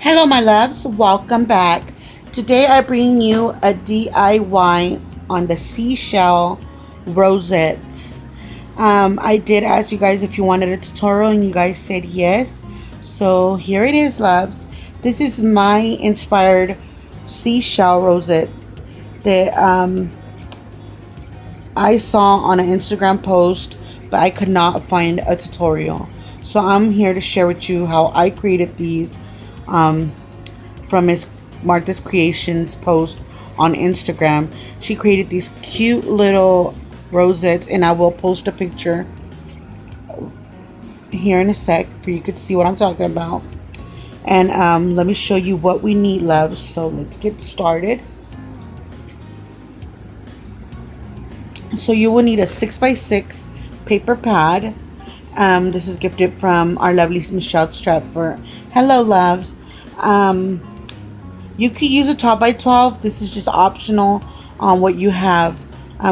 Hello my loves, welcome back. Today I bring you a DIY on the seashell rosettes. I did ask you guys if you wanted a tutorial and you guys said yes. So here it is, loves. This is my inspired seashell rosette that I saw on an Instagram post, but I could not find a tutorial. So I'm here to share with you how I created these from Miss Martha's Creations post on Instagram. She created these cute little rosettes, and I will post a picture here in a sec for you could see what I'm talking about. And let me show you what we need, loves. So let's get started. So you will need a 6x6 paper pad. This is gifted from our lovely Michelle Stratford. Hello, loves. You could use a 12x12. This is just optional on what you have.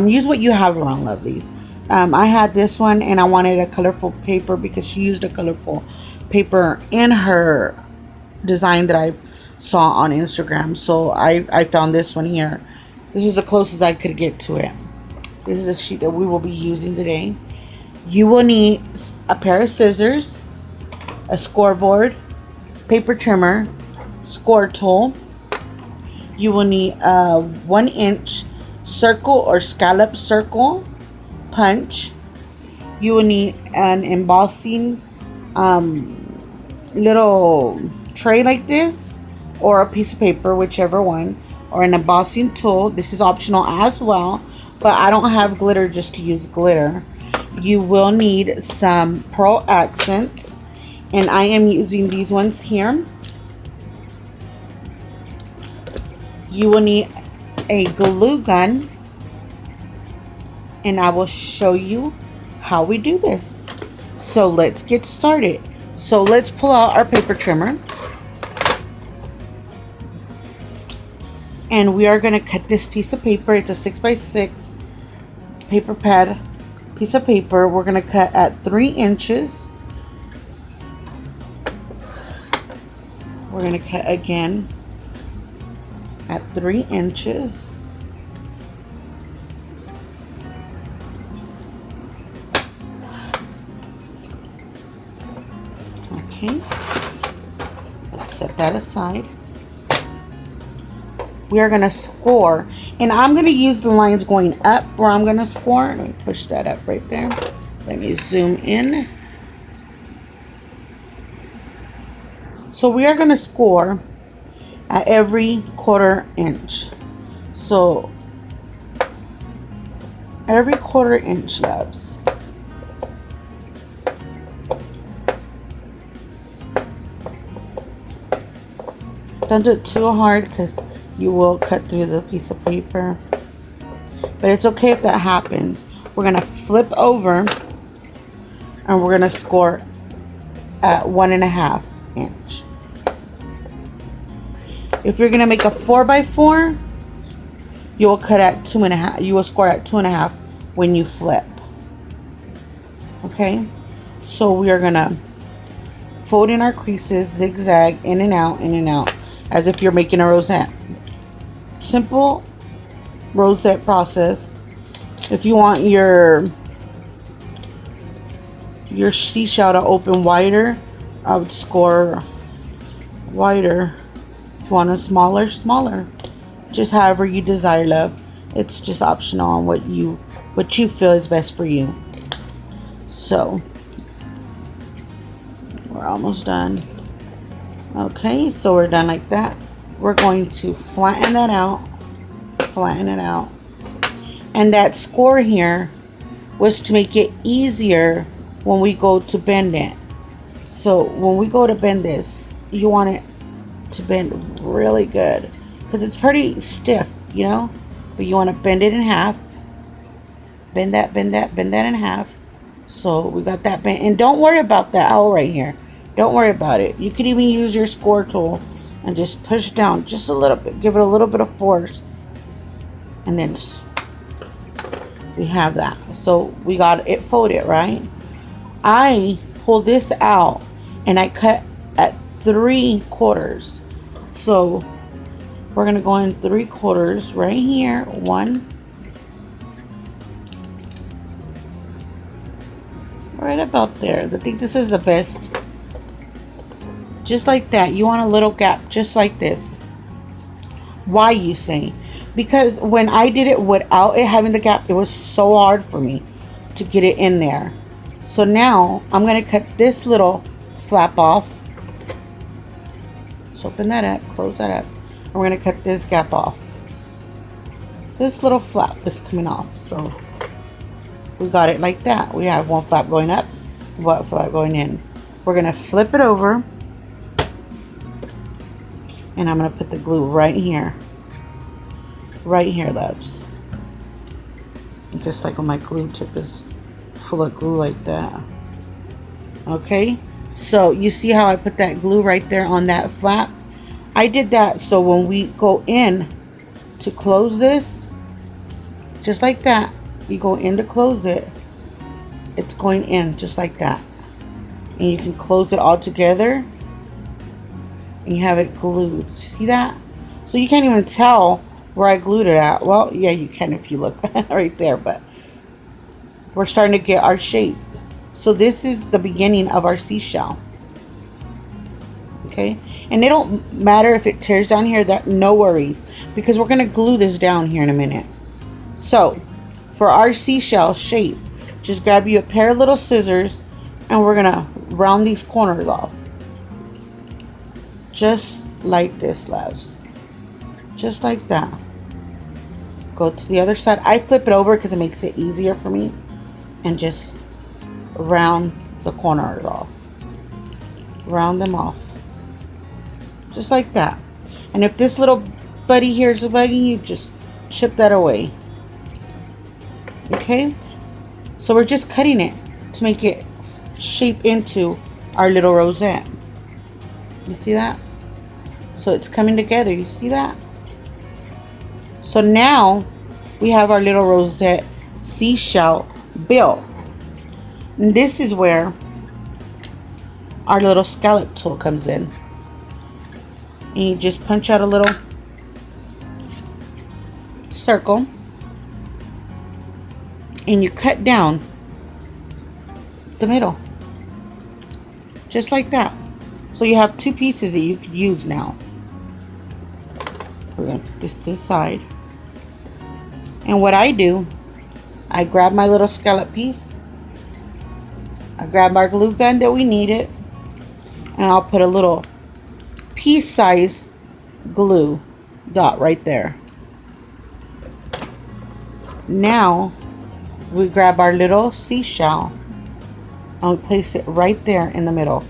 Use what you have around, lovelies. I had this one and I wanted a colorful paper because she used a colorful paper in her design that I saw on Instagram. So I found this one here. This is the closest I could get to it. This is a sheet that we will be using today. You will need a pair of scissors, a scoreboard, paper trimmer, score tool. You will need a 1-inch circle or scallop circle punch. You will need an embossing little tray like this, or a piece of paper, whichever one, or an embossing tool. This is optional as well, but I don't have glitter just to use glitter. You will need some pearl accents, and I am using these ones here. You will need a glue gun, and I will show you how we do this. So let's get started. So let's pull out our paper trimmer, and we are going to cut this piece of paper. It's a 6x6 paper pad piece of paper. We're going to cut at 3 inches. We're going to cut again at 3 inches. Okay, let's set that aside. We are going to score, and I'm going to use the lines going up where I'm going to score. Let me push that up right there. Let me zoom in. So we are going to score at every 1/4 inch. So every 1/4 inch, loves. Don't do it too hard because you will cut through the piece of paper, but it's okay if that happens. We're gonna flip over and we're gonna score at 1.5 inch. If you're gonna make a 4x4, you will cut at 2.5. You will score at 2.5 when you flip. Okay, so we are gonna fold in our creases, zigzag, in and out, as if you're making a rosette. Simple rosette process. If you want your seashell to open wider, I would score wider. If you want a smaller. Just however you desire, love. It's just optional on what you feel is best for you. So we're almost done. Okay, so we're done like that. We're going to flatten that out. Flatten it out. And that score here was to make it easier when we go to bend it. So when we go to bend this, you want it to bend really good because it's pretty stiff, you know, but you want to bend it in half. Bend that in half. So we got that bent, and don't worry about that L right here. Don't worry about it. You could even use your score tool and just push down just a little bit. Give it a little bit of force. And then we have that. So we got it folded, right? I pull this out and I cut at 3/4. So we're gonna go in 3/4 right here. 1, right about there. I think this is the best. Just like that. You want a little gap just like this. Why, you say? Because when I did it without it having the gap, it was so hard for me to get it in there. So now I'm gonna cut this little flap off. So open that up, close that up, and we're gonna cut this gap off. This little flap is coming off. So we got it like that. We have one flap going up, one flap going in. We're gonna flip it over, and I'm gonna put the glue right here. Right here, loves. Just like when my glue tip is full of glue like that. Okay, so you see how I put that glue right there on that flap? I did that so when we go in to close this, just like that, you go in to close it, it's going in just like that. And you can close it all together and you have it glued. See that? So you can't even tell where I glued it at. Well, yeah, you can if you look right there, but we're starting to get our shape. So this is the beginning of our seashell. Okay, and it don't matter if it tears down here, that no worries, because we're gonna glue this down here in a minute. So for our seashell shape, just grab you a pair of little scissors and we're gonna round these corners off. Just like this, loves. Just like that. Go to the other side. I flip it over because it makes it easier for me. And just round the corners off. Round them off. Just like that. And if this little buddy here is bugging you, just chip that away. Okay? So we're just cutting it to make it shape into our little rosette. You see that? So it's coming together. You see that? So now we have our little rosette seashell built. And this is where our little scallop tool comes in. And you just punch out a little circle and you cut down the middle. Just like that. So you have two pieces that you could use now. We're going to put this to the side. And what I do, I grab my little scallop piece. I grab our glue gun that we needed. And I'll put a little piece size glue dot right there. Now we grab our little seashell and we place it right there in the middle.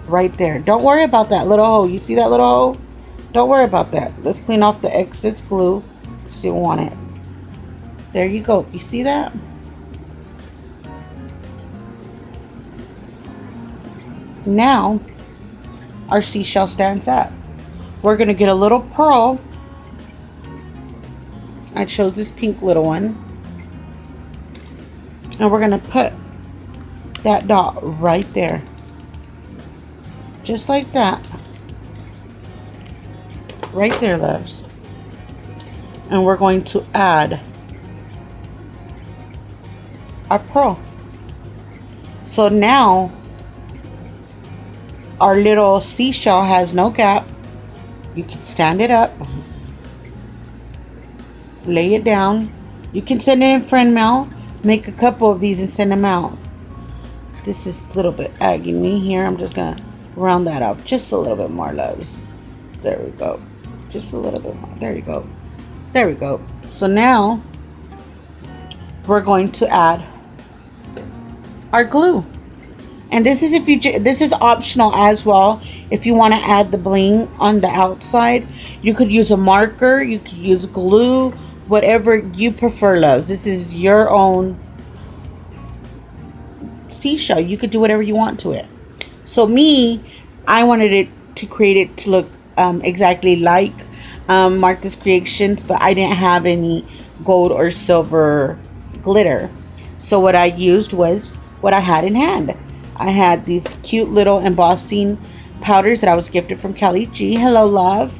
Right there. Don't worry about that little hole. You see that little hole? Don't worry about that. Let's clean off the excess glue because you want it. There you go. You see that? Now our seashell stands up. We're going to get a little pearl. I chose this pink little one. And we're going to put that dot right there. Just like that. Right there, loves. And we're going to add our pearl. So now our little seashell has no gap. You can stand it up, lay it down. You can send it in friend mail. Make a couple of these and send them out. This is a little bit agging me here. I'm just gonna round that up just a little bit more, loves. There we go. Just a little bit more. There you go. There we go. So now we're going to add our glue. And this is this is optional as well. If you want to add the bling on the outside, you could use a marker, you could use glue, whatever you prefer, loves. This is your own seashell. You could do whatever you want to it. So me, I wanted it to create it to look exactly like Martha's Creations, but I didn't have any gold or silver glitter. So what I used was what I had in hand. I had these cute little embossing powders that I was gifted from Kelly G. Hello, love.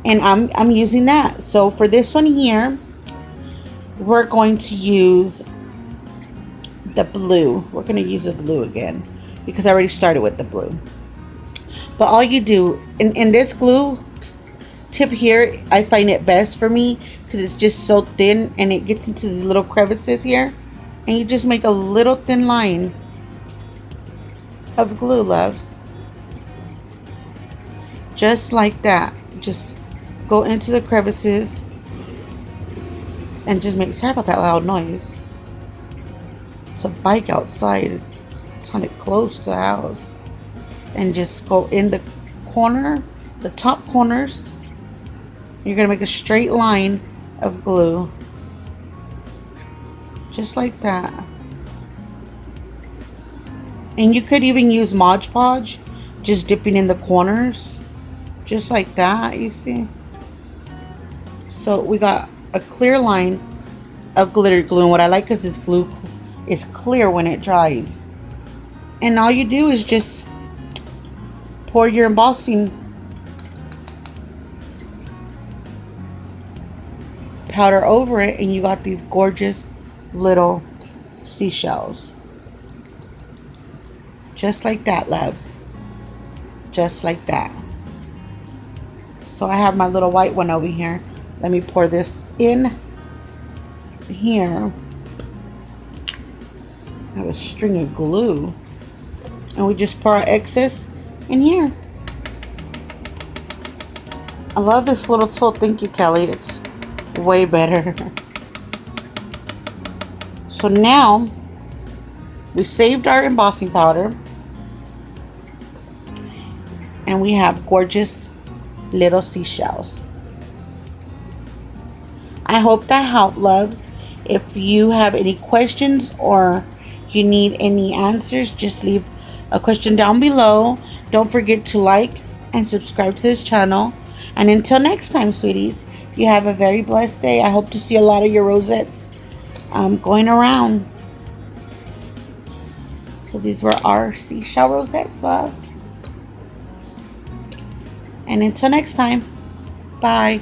And I'm using that. So for this one here, we're going to use the blue. We're going to use the blue again because I already started with the blue. But all you do, in this glue tip here, I find it best for me because it's just so thin and it gets into these little crevices here. And you just make a little thin line of glue, loves. Just like that. Just go into the crevices and just make, sorry about that loud noise. It's a bike outside. It's kind of close to the house. And just go in the corner, the top corners. You're going to make a straight line of glue. Just like that. And you could even use Mod Podge, just dipping in the corners. Just like that, you see. So we got a clear line of glitter glue. And what I like is this glue is clear when it dries. And all you do is just pour your embossing powder over it, and you got these gorgeous little seashells. Just like that, loves. Just like that. So I have my little white one over here. Let me pour this in here. I have a string of glue. And we just pour our excess in here. I love this little tool. Thank you, Kelly. It's way better. So now we saved our embossing powder. And we have gorgeous little seashells. I hope that helped, loves. If you have any questions or you need any answers, just leave a question down below. Don't forget to like and subscribe to this channel. And until next time, sweeties, you have a very blessed day. I hope to see a lot of your rosettes going around. So these were our seashell rosettes, love. And until next time, bye.